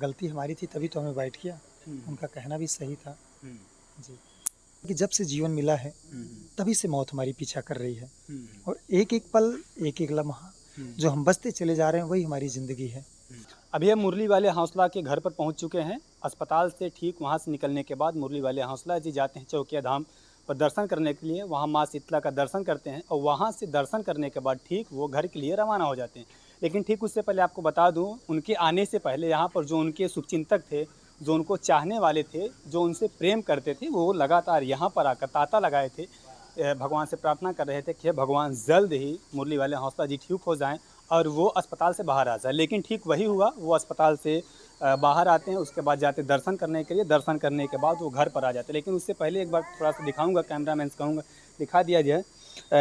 गलती हमारी थी तभी तो हमें बाइट किया। उनका कहना भी सही था जी, कि जब से जीवन मिला है तभी से मौत हमारी पीछा कर रही है और एक एक पल, एक एक लम्हा जो हम बचते चले जा रहे हैं वही हमारी ज़िंदगी है। अभी हम मुरली वाले हौसला के घर पर पहुंच चुके हैं। अस्पताल से ठीक वहां से निकलने के बाद मुरली वाले हौसला जी जाते हैं चौकिया धाम पर दर्शन करने के लिए। वहां माँ शीतला का दर्शन करते हैं और वहां से दर्शन करने के बाद ठीक वो घर के लिए रवाना हो जाते हैं। लेकिन ठीक उससे पहले आपको बता दूं, उनके आने से पहले यहाँ पर जो उनके शुभचिंतक थे, जो उनको चाहने वाले थे, जो उनसे प्रेम करते थे, वो लगातार यहाँ पर आकर तांता लगाए थे, भगवान से प्रार्थना कर रहे थे कि भगवान जल्द ही मुरली वाले हौसला जी ठीक हो जाएं और वो अस्पताल से बाहर आ जाए। लेकिन ठीक वही हुआ, वो अस्पताल से बाहर आते हैं, उसके बाद जाते दर्शन करने के लिए, दर्शन करने के बाद वो घर पर आ जाते हैं। लेकिन उससे पहले एक बार थोड़ा सा दिखाऊंगा, कैमरामैन से कहूँगा दिखा दिया जाए।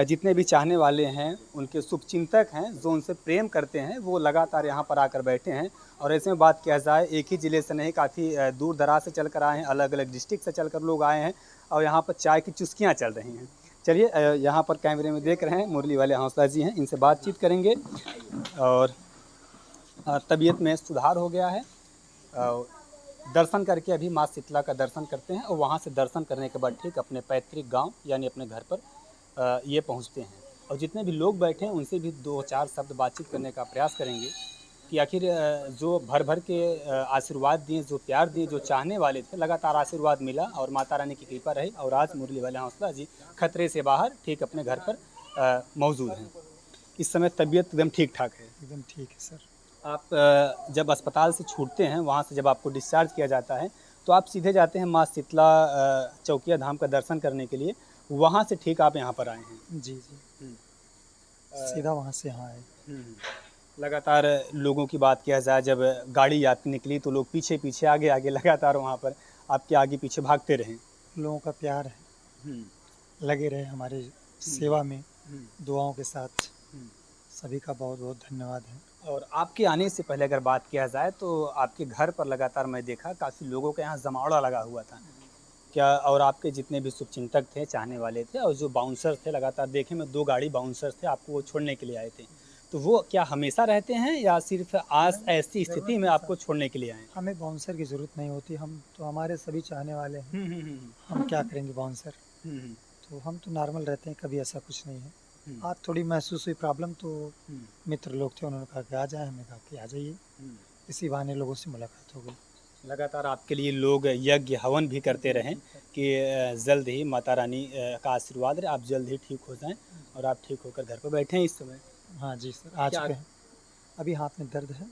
जितने भी चाहने वाले हैं, उनके शुभचिंतक हैं, जो उनसे प्रेम करते हैं, वो लगातार यहाँ पर आकर बैठे हैं। और ऐसे में बात किया जाए, एक ही ज़िले से नहीं, काफ़ी दूर दराज से चल कर आए हैं, अलग अलग डिस्ट्रिक्ट से चल कर लोग आए हैं और यहाँ पर चाय की चुस्कियाँ चल रही हैं। चलिए, यहाँ पर कैमरे में देख रहे हैं मुरली वाले हौसला जी हैं, इनसे बातचीत करेंगे। और तबीयत में सुधार हो गया है। दर्शन करके अभी माँ शीतला का दर्शन करते हैं और वहाँ से दर्शन करने के बाद ठीक अपने पैतृक गांव यानी अपने घर पर ये पहुँचते हैं। और जितने भी लोग बैठे हैं उनसे भी 2-4 शब्द बातचीत करने का प्रयास करेंगे कि आखिर जो भर भर के आशीर्वाद दिए, जो प्यार दिए, जो चाहने वाले थे, लगातार आशीर्वाद मिला और माता रानी की कृपा रही और आज मुरली वाले हौसला जी खतरे से बाहर ठीक अपने घर पर मौजूद हैं। इस समय तबीयत एकदम ठीक ठाक है। एकदम ठीक है सर। आप जब अस्पताल से छूटते हैं, वहाँ से जब आपको डिस्चार्ज किया जाता है, तो आप सीधे जाते हैं माँ शीतला चौकिया धाम का दर्शन करने के लिए। वहाँ से ठीक आप यहाँ पर आए हैं। जी जी, सीधा वहाँ से यहाँ आए। लगातार लोगों की बात किया जाए, जब गाड़ी यात्री निकली तो लोग पीछे पीछे, आगे आगे लगातार वहाँ पर आपके आगे पीछे भागते रहे। लोगों का प्यार है, लगे रहे हमारे सेवा में, दुआओं के साथ। सभी का बहुत बहुत धन्यवाद है। और आपके आने से पहले अगर बात किया जाए तो आपके घर पर लगातार मैं देखा काफ़ी लोगों के यहाँ जमावड़ा लगा हुआ था क्या, और आपके जितने भी शुभचिंतक थे, चाहने वाले थे और जो बाउंसर थे, लगातार देखे मैं 2 गाड़ी बाउंसर्स थे, आपको वो छोड़ने के लिए आए थे। तो वो क्या हमेशा रहते हैं या सिर्फ आज ऐसी स्थिति में आपको छोड़ने के लिए आए? हमें बाउंसर की ज़रूरत नहीं होती, हम तो हमारे सभी चाहने वाले हैं। हम क्या करेंगे बाउंसर, तो हम तो नॉर्मल रहते हैं, कभी ऐसा कुछ नहीं है। आज थोड़ी महसूस हुई प्रॉब्लम तो मित्र लोग थे, उन्होंने कहा कि आ जाए, हमने कहा कि आ जाइए। इसी बहाने लोगों से मुलाकात हो गई। लगातार आपके लिए लोग यज्ञ हवन भी करते रहें कि जल्द ही माता रानी का आशीर्वाद रहे, आप जल्द ही ठीक हो जाएं और आप ठीक होकर घर पर बैठे हैं इस समय। हाँ जी सर, आ चुके हैं। अभी हाथ में दर्द है,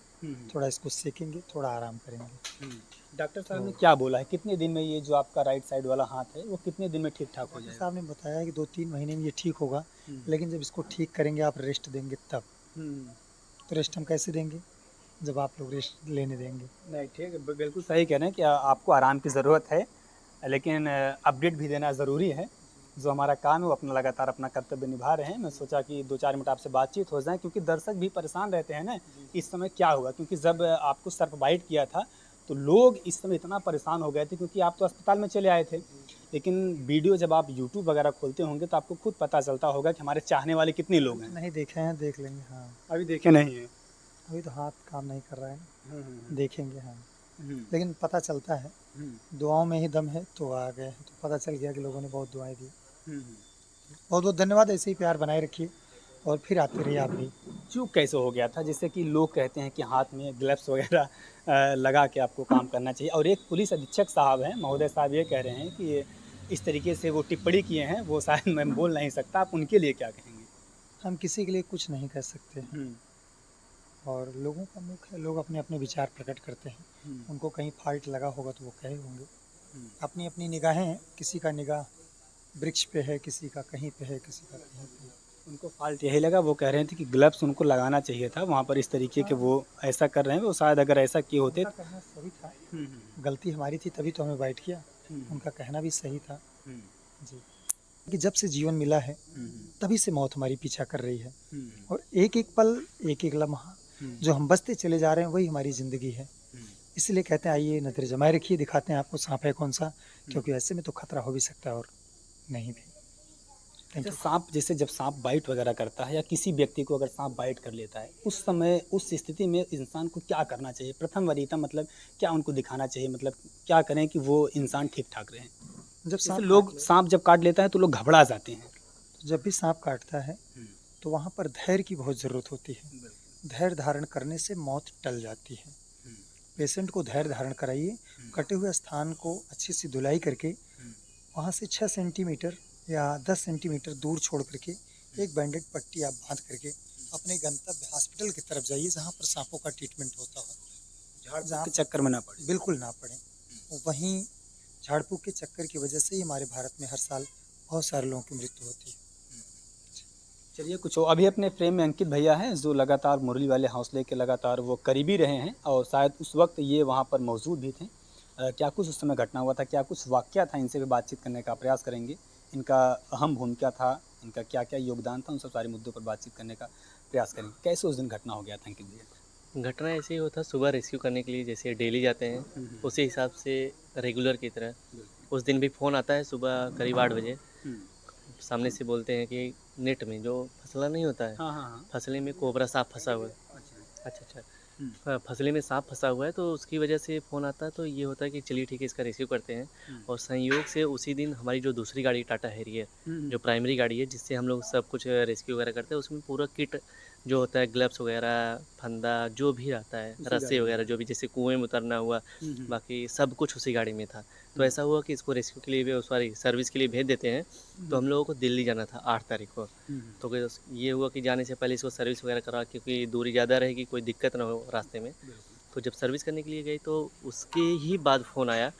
थोड़ा इसको सेकेंगे, थोड़ा आराम करेंगे। डॉक्टर साहब ने क्या बोला है, कितने दिन में ये जो आपका राइट साइड वाला हाथ है वो कितने दिन में ठीक ठाक हो डॉक्टर जाएगा? साहब ने बताया कि 2-3 महीने में ये ठीक होगा, लेकिन जब इसको ठीक करेंगे आप रेस्ट देंगे तब। तो रेस्ट हम कैसे देंगे जब आप लोग रेस्ट लेने देंगे? नहीं, ठीक है, बिल्कुल सही कह रहे हैं कि आपको आराम की ज़रूरत है, लेकिन अपडेट भी देना ज़रूरी है। जो हमारा काम है वो अपना लगातार अपना कर्तव्य निभा रहे हैं। मैं सोचा कि 2-4 मिनट आपसे बातचीत हो जाए, क्योंकि दर्शक भी परेशान रहते हैं ना, इस समय क्या हुआ, क्योंकि जब आपको सर्प बाइट किया था तो लोग इस समय इतना परेशान हो गए थे, क्योंकि आप तो अस्पताल में चले आए थे। लेकिन वीडियो जब आप यूट्यूब वगैरह खोलते होंगे तो आपको खुद पता चलता होगा कि हमारे चाहने वाले कितने लोग हैं। नहीं देखे हैं, देख लेंगे। हाँ, अभी देखे नहीं हैं। अभी तो हाथ काम नहीं कर रहा है, देखेंगे। हाँ, लेकिन पता चलता है, दुआओं में ही दम है, तो आ गए तो पता चल गया कि लोगों ने बहुत दुआएं दी। बहुत बहुत धन्यवाद, ऐसे ही प्यार बनाए रखिए और फिर आते रहिए आप भी। चूक कैसे हो गया था, जैसे कि लोग कहते हैं कि हाथ में ग्लव्स वगैरह लगा के आपको काम करना चाहिए, और एक पुलिस अधीक्षक साहब हैं, महोदय साहब, ये कह रहे हैं कि इस तरीके से वो टिप्पणी किए हैं, वो शायद मैं बोल नहीं सकता, आप उनके लिए क्या कहेंगे? हम किसी के लिए कुछ नहीं कह सकते, और लोगों का मुख है, लोग अपने अपने विचार प्रकट करते हैं। उनको कहीं फॉल्ट लगा होगा तो वो कहे होंगे। अपनी अपनी निगाहें हैं, किसी का निगाह वृक्ष पे है, किसी का कहीं पे है, किसी का कहीं पे है। उनको फॉल्ट यही लगा, वो कह रहे थे कि ग्लव्स उनको लगाना चाहिए था वहाँ पर, इस तरीके के वो ऐसा कर रहे हैं, वो शायद अगर ऐसा किए होते। उनका कहना सही था, गलती हमारी थी तभी तो हमें बाइट किया। उनका कहना भी सही था जी, कि जब से जीवन मिला है तभी से मौत हमारी पीछा कर रही है और एक एक पल, एक एक लम्हा जो हम बचते चले जा रहे हैं वही हमारी ज़िंदगी है। इसलिए कहते हैं आइए नज़र जमाए रखिए, दिखाते हैं आपको सांप है कौन सा, क्योंकि ऐसे में तो खतरा हो भी सकता है और नहीं भी। थैंक अच्छा, यू। सांप जैसे जब सांप बाइट वगैरह करता है या किसी व्यक्ति को अगर सांप बाइट कर लेता है, उस समय उस स्थिति में इंसान को क्या करना चाहिए? प्रथम वरीयता मतलब क्या उनको दिखाना चाहिए? मतलब क्या करें कि वो इंसान ठीक-ठाक रहें? जब जैसे सांप काट लोग ले, सांप जब काट लेता है तो लोग घबरा जाते हैं। तो जब भी सांप काटता है हुँ, तो वहाँ पर धैर्य की बहुत ज़रूरत होती है। बिल्कुल। धैर्य धारण करने से मौत टल जाती है। हुँ, पेशेंट को धैर्य धारण कराइए, हुँ, कटे हुए स्थान को अच्छी सी धुलाई करके हुँ, वहाँ से 6 सेंटीमीटर या 10 सेंटीमीटर दूर छोड़ करके हुँ, एक बैंडेड पट्टी आप बांध करके अपने गंतव्य हॉस्पिटल की तरफ जाइए जहाँ पर सांपों का ट्रीटमेंट होता हो, झाड़-फूँक जहाँ के चक्कर में ना पड़े। बिल्कुल ना पड़े। वहीं झाड़ फूक के चक्कर की वजह से ही हमारे भारत में हर साल बहुत सारे लोगों की मृत्यु होती है। चलिए कुछ और अभी अपने फ्रेम में अंकित भैया हैं जो लगातार मुरली वाले हौसले के लगातार वो करीबी रहे हैं और शायद उस वक्त ये वहाँ पर मौजूद भी थे। क्या कुछ उस समय घटना हुआ था, क्या कुछ वाक़या था, इनसे भी बातचीत करने का प्रयास करेंगे। इनका अहम भूमिका था, इनका क्या-क्या योगदान था, उन सब सारे मुद्दों पर बातचीत करने का प्रयास करेंगे। कैसे उस दिन घटना हो गया था अंकित भैया? घटना ऐसे ही होता सुबह रेस्क्यू करने के लिए जैसे डेली जाते हैं हुँ, हुँ, उसी हिसाब से रेगुलर की तरह बिल्कुल। उस दिन भी फ़ोन आता है सुबह करीब 8 बजे। हुँ। सामने से बोलते हैं कि नेट में जो फसला नहीं होता है, हाँ, हाँ, हाँ। फसले में कोबरा सांप फँसा हुआ है। अच्छा। अच्छा, अच्छा। हुँ, फसले में सांप फँसा हुआ है तो उसकी वजह से फ़ोन आता है तो ये होता है कि चलिए ठीक है इसका रेस्क्यू करते हैं। हुँ, और संयोग से उसी दिन हमारी जो दूसरी गाड़ी टाटा हैरियर हुँ, हुँ। जो प्राइमरी गाड़ी है जिससे हम लोग सब कुछ रेस्क्यू वगैरह करते हैं उसमें पूरा किट जो होता है ग्लव्स वगैरह, फंदा जो भी रहता है, उसी रस्सी गाड़ी में वगैरह था। जो भी जैसे कुएँ में उतरना हुआ, हुँ, हुँ, बाकी सब कुछ उसी गाड़ी में था। तो हुँ, ऐसा हुआ कि इसको रेस्क्यू के लिए भी सॉरी सर्विस के लिए भेज देते हैं, तो हुँ, हम लोगों को दिल्ली जाना था 8 तारीख को। हुँ, हुँ, तो फिर ये हुआ कि जाने से पहले इसको सर्विस वगैरह करा क्योंकि दूरी ज़्यादा रहेगी, कोई दिक्कत ना हो रास्ते में। बिल्कुल। तो जब सर्विस करने के लिए गए तो उसके ही बाद फ़ोन आया।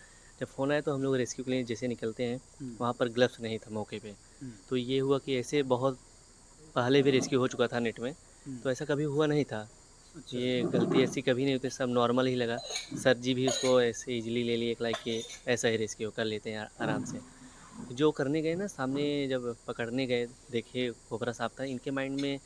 जब फ़ोन आया तो हम लोग रेस्क्यू के लिए जैसे निकलते हैं, हुँ, वहाँ पर ग्लव्स नहीं था मौके पे। हुँ, तो ये हुआ कि ऐसे बहुत पहले भी रेस्क्यू हो चुका था नेट में, हुँ। तो ऐसा कभी हुआ नहीं था। अच्छा। ये गलती ऐसी कभी नहीं होती, सब नॉर्मल ही लगा। हुँ, सर जी भी उसको ऐसे ईज़िली ले लिए लाइक कि ऐसा ही रेस्क्यू कर लेते हैं आराम से। जो करने गए ना सामने जब पकड़ने गए, देखे कोबरा साँप था, इनके माइंड में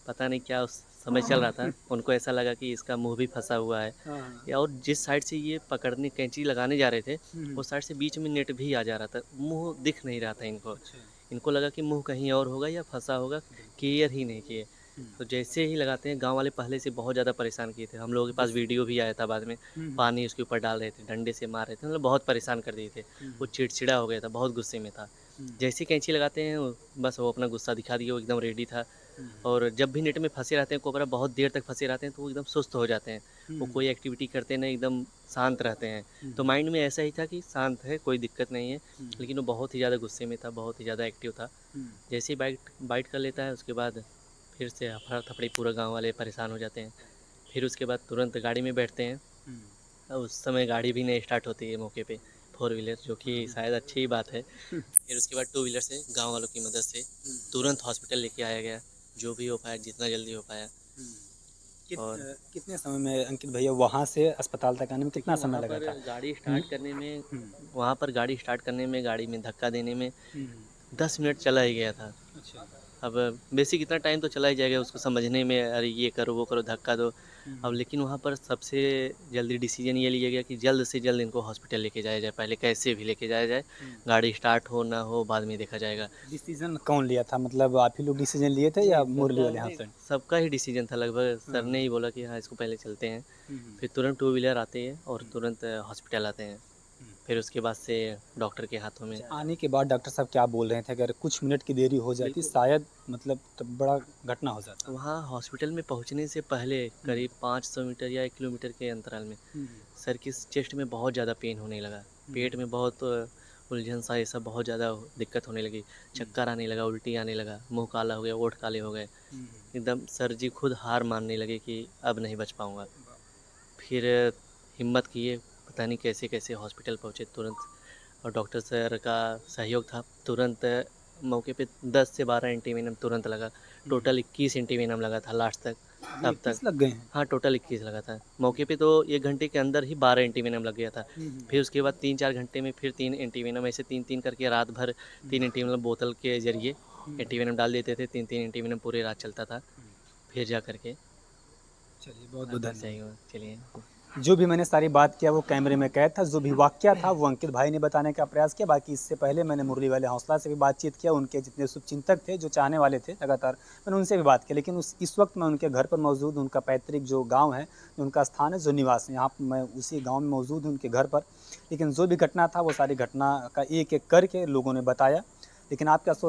पता नहीं क्या उस समय चल रहा था। उनको ऐसा लगा कि इसका मुँह भी फँसा हुआ है हाँ, हाँ। या और जिस साइड से ये पकड़ने कैंची लगाने जा रहे थे, हुँ, हुँ। उस साइड से बीच में नेट भी आ जा रहा था। मुँह दिख नहीं रहा था इनको। अच्छा, इनको लगा कि मुँह कहीं और होगा या फँसा होगा, बिल्कुल। क्लियर ही नहीं किए। हुँ, तो जैसे ही लगाते हैं गाँव वाले पहले से बहुत ज़्यादा परेशान किए थे। हम लोगों के पास जैसे वीडियो भी आया था बाद में, हुँ, हुँ, पानी उसके ऊपर डाल रहे थे, डंडे से मार रहे थे, मतलब बहुत परेशान कर दिए थे। हुँ, वो हुँ, चिड़चिड़ा हो गया था, बहुत गुस्से में था। हुँ, जैसे ही कैंची लगाते हैं बस वो अपना गुस्सा दिखा दिए, वो एकदम रेडी था। हुँ, और जब भी नेट में फँसे रहते हैं कोबरा बहुत देर तक फँसे रहते हैं तो वो एकदम सुस्त हो जाते हैं। हुँ, वो हुँ, कोई एक्टिविटी करते नहीं, एकदम शांत रहते हैं। हुँ, तो माइंड में ऐसा ही था कि शांत है, कोई दिक्कत नहीं है, हुँ, लेकिन वो बहुत ही ज़्यादा गुस्से में था, बहुत ही ज़्यादा एक्टिव था। हुँ, जैसे ही बाइट बाइट कर लेता है उसके बाद फिर से अफरा-तफरी, पूरा गाँव वाले परेशान हो जाते हैं। फिर उसके बाद तुरंत गाड़ी में बैठते हैं। हुँ, उस समय गाड़ी भी नहीं स्टार्ट होती है मौके पे, फोर व्हीलर, जो हुँ, कि हुँ, शायद अच्छी ही बात है। फिर उसके बाद टू व्हीलर से गाँव वालों की मदद से हुँ, तुरंत हॉस्पिटल लेके आया गया, जो भी हो पाया, जितना जल्दी हो पाया। हुँ। और कितने समय में अंकित भैया वहाँ से अस्पताल तक आने में देखिए कितना समय लगा था? हुँ, हुँ, वहाँ पर गाड़ी स्टार्ट करने में, गाड़ी में धक्का देने में हुँ, 10 मिनट चला ही गया था। अच्छा। अब बेसिक इतना टाइम तो चला ही जाएगा उसको समझने में, अरे ये करो, वो करो, धक्का दो। हुँ, अब हुँ, लेकिन वहाँ पर सबसे जल्दी डिसीज़न ये लिया गया कि जल्द से जल्द इनको हॉस्पिटल लेके जाया जाए, पहले कैसे भी लेके जाया जाए। हुँ। गाड़ी स्टार्ट हो ना हो बाद में देखा जाएगा। डिसीज़न कौन लिया था? मतलब आप ही लोग डिसीज़न लिए थे या नहीं, मुरली वाले हाथ से? सबका ही डिसीज़न था लगभग, हाँ, सर ने हाँ। ही बोला कि हाँ, इसको पहले चलते हैं। हुँ, हुँ, फिर तुरंत टू व्हीलर आती है और हुँ, तुरंत हॉस्पिटल आते हैं। हुँ। फिर उसके बाद से डॉक्टर के हाथों में। अच्छा, आने के बाद डॉक्टर साहब क्या बोल रहे थे? अगर कुछ मिनट की देरी हो जाती बिल्कुल, शायद मतलब तब बड़ा घटना हो जाता। वहाँ हॉस्पिटल में पहुँचने से पहले हुँ, करीब 500 मीटर या 1 किलोमीटर के अंतराल में हुँ, सर की चेस्ट में बहुत ज़्यादा पेन होने लगा। हुँ, पेट में बहुत उलझन सा, ये सब बहुत ज़्यादा दिक्कत होने लगी। हुँ, चक्कर आने लगा, उल्टी आने लगा, मुँह काला हो गया, होंठ काले हो गए। हुँ, एकदम सर जी खुद हार मानने लगे कि अब नहीं बच पाऊँगा। बाप फिर हिम्मत किए, पता नहीं कैसे-कैसे हॉस्पिटल पहुँचे तुरंत, और डॉक्टर सर का सहयोग था। तुरंत मौके पे 10 से 12 एंटीवेनम तुरंत लगा। हुँ, टोटल 21 एंटीवेनम लगा था लास्ट तक, अभी तब तक। 21 लग गए हैं? हाँ, टोटल 21 लगा था। मौके पे तो 1 घंटे के अंदर ही 12 एंटीवेनम लग गया था। हुँ, हुँ, फिर उसके बाद 3-4 घंटे में फिर 3 एंटीवेनम, ऐसे 3-3 करके रात भर हुँ, 3 एंटीवेनम बोतल के ज़रिए हुँ, एंटीवेनम डाल देते थे। 3-3 एंटीवेनम पूरी रात चलता था। हुँ। फिर जा कर के चलिए बहुत-बहुत अभी धन्यवाद। सही हुआ। चलिए। जो भी मैंने सारी बात किया वो कैमरे में कैद था। जो भी वाक़या था वो अंकित भाई ने बताने का प्रयास किया। बाकी इससे पहले मैंने मुरली वाले हौसला से भी बातचीत किया, उनके जितने शुभचिंतक थे, जो चाहने वाले थे लगातार, मैंने उनसे भी बात की। लेकिन इस वक्त मैं उनके घर पर मौजूद हूँ, उनका पैतृक जो गाँव है, जो उनका स्थान है, जो निवास है, यहाँ मैं उसी गाँव में मौजूद हूँ उनके घर पर। लेकिन जो भी घटना था वो सारी घटना का एक-एक करके लोगों ने बताया। लेकिन आप क्या सोचते